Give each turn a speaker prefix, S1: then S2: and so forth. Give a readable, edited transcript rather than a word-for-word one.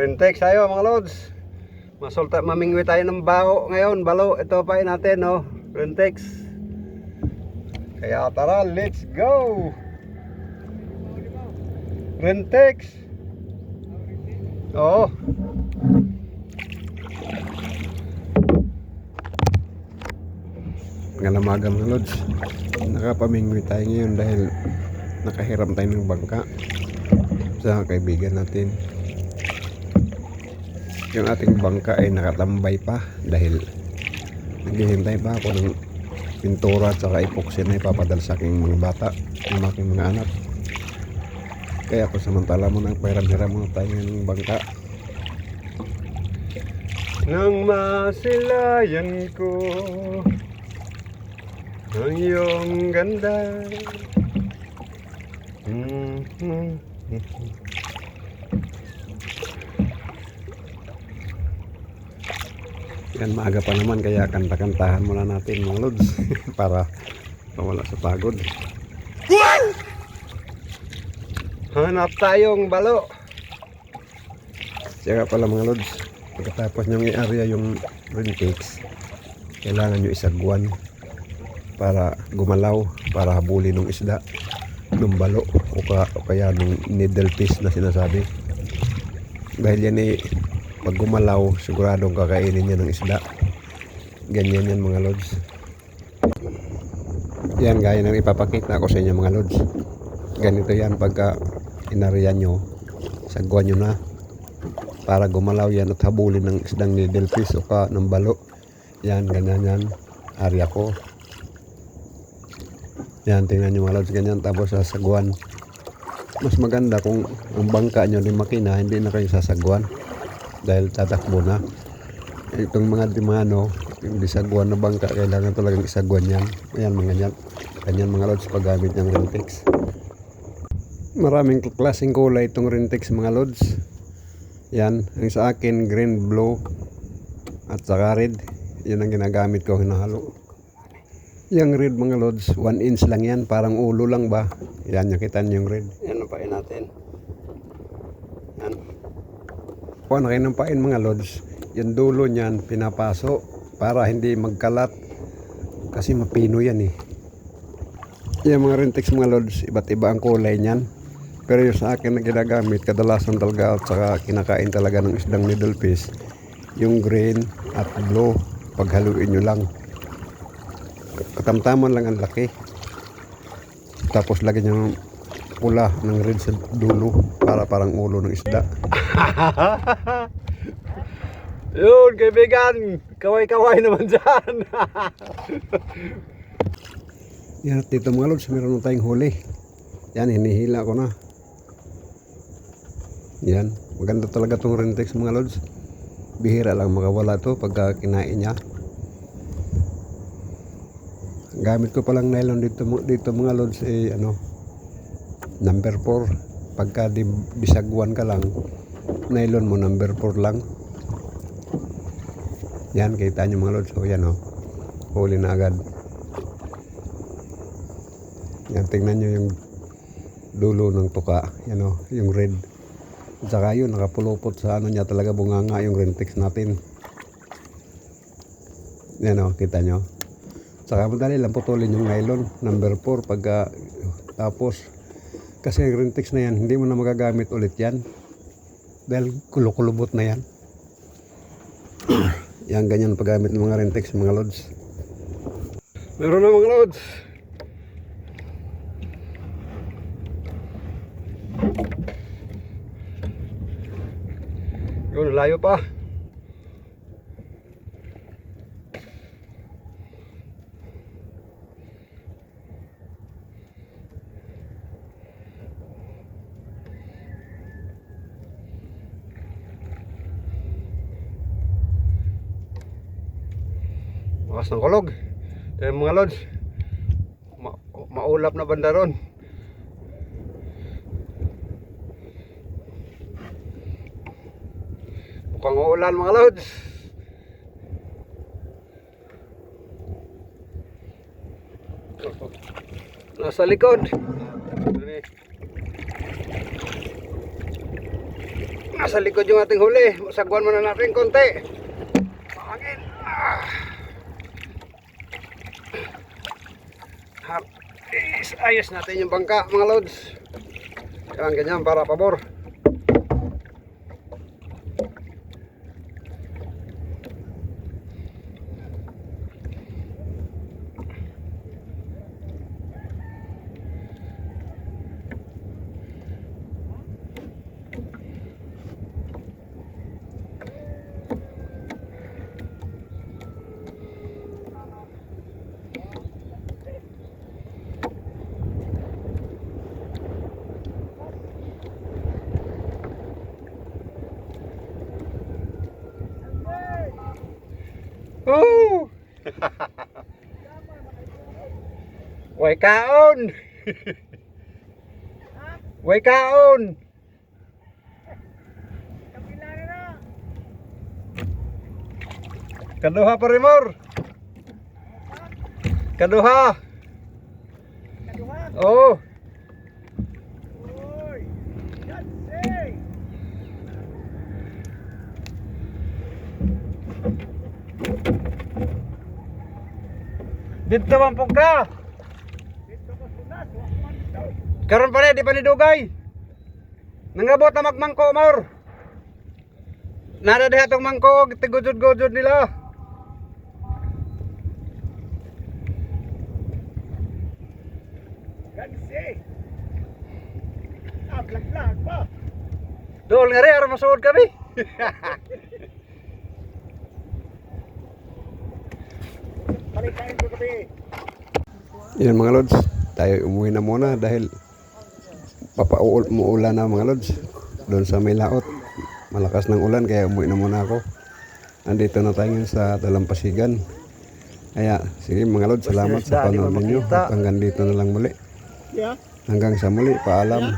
S1: Rintex tayo mga lods. Mamingwi tayo ng bao ngayon. Balo, ito pain natin, no? Rintex. Kaya tara, let's go! Rintex. Oo. Ngayong umaga mga lods, nakapamingwi tayo ngayon dahil nakahiram tayo ng bangka sa kaibigan natin. Yung ating bangka ay nakatambay pa dahil naghihintay pa ako ng pintura at saka epoxy na ipapadala sa aking mga bata, yung aking mga anak. Kaya ako samantala mo nang pahiram-hiram muna tayo ng bangka. Nang masilayan ko ang iyong ganda. Yan, maaga pa naman kaya kanta-kantahan muna natin mga lods para mawala sa pagod. Hanap tayong balo. Saka pala mga lods, pagkatapos nyo i-area yung rintex, kailangan nyo isagwan para gumalaw, para habulin ng isda, ng balo o kaya ng needle fish na sinasabi. Dahil yan pag gumalaw, siguradong kakainin niya ng isda. Ganyan yan mga lods. Yan gaya ng ipapakita ko sa inyo mga lods. Ganito yan pagka inariyan nyo, sagwan nyo na para gumalaw yan at habulin ng isdang needle fish o ng balo. Yan, ganyan yan. Area ko. Yan, tingnan nyo mga lods, ganyan. Tapos sasagwan. Mas maganda kung ang bangka nyo di makina, hindi na kayo sasagwan dahil tatakbo na. Itong mga dimano, yung disagwan na bangka, kailangan talagang isagwan yan. Ayan mga yan. Ganyan mga lods paggamit ng rintex. Maraming klaseng kulay itong rintex mga lods. Yan, ang sa akin green, blue at saka red. Yan ang ginagamit ko, hinahalo. Yung red mga lods, 1 inch lang yan, parang ulo lang ba. Yan, nakita niyo yung red. Yan, napain natin. Yan. Kuha na kayo ng pain mga lods. Yung dulo niyan pinapaso para hindi magkalat kasi mapino yan eh. Yung mga rintex mga lods, iba't iba ang kulay niyan. Pero yung sa akin na ginagamit, kadalasan talaga at saka kinakain talaga ng isdang needle fish, yung green at blue, paghaluin nyo lang. Katamtaman lang ang laki. Tapos lagyan nyo ng pula ng red sa dulo para parang ulo ng isda. Yun kaibigan, kaway-kaway naman dyan. Yan, dito mga lods, meron na tayong huli. Yan, hinihila ko na. Yan, maganda talaga itong rintex mga lods. Bihira lang makawala ito pagka kinain niya. Gamit ko palang nylon dito mga lods number 4. Pagka bisagwan ka lang, nylon mo number 4 lang. Yan, kita nyo mga lods. O yan o, huli na agad. Yan, tingnan nyo yung dulo ng tuka. Yan o, yung red. At saka yun, nakapulupot sa niya talaga bunganga yung rintex natin. Yan o, kita nyo. Saka madali lang putulin yung nylon number 4 pagka tapos. Kasi yung rintex na yan, hindi mo na magagamit ulit yan. Dahil kulukulubot na yan. Yan, ganyan paggamit ng mga rintex mga lods. Meron na mga lods. Yun, layo pa. Makas ng kulog. Ito yung mga lods, maulap na banda ron. Mukhang uulan mga lods. Nasa likod. Nasa likod yung ating huli. Sagwan muna natin konti. Mahangin. Ayos natin yung bangka mga lods. Kailangan ganyan para pabor. Oh! Way kaon! Way kaon! Kaduha pa rimor! Kaduha! Oh! Dito man po ka. Karon pa rin, di pa ni Dugay. Nangabot na magmangko, Mor. Nada diha tong mangko, tigudod-gudod nila. Gansi. Lag-lag pa. Dool nga rin, aram masuod kami. Yan mga lods, tayo umuwi na muna dahil umuulan na mga lods. Doon sa may laot, malakas ng ulan kaya umuwi na muna ako. Andito na tayo sa Dalampasigan. Kaya sige mga lods, salamat sa panonood ninyo. At hanggang dito na lang muli. Hanggang sa muli, paalam.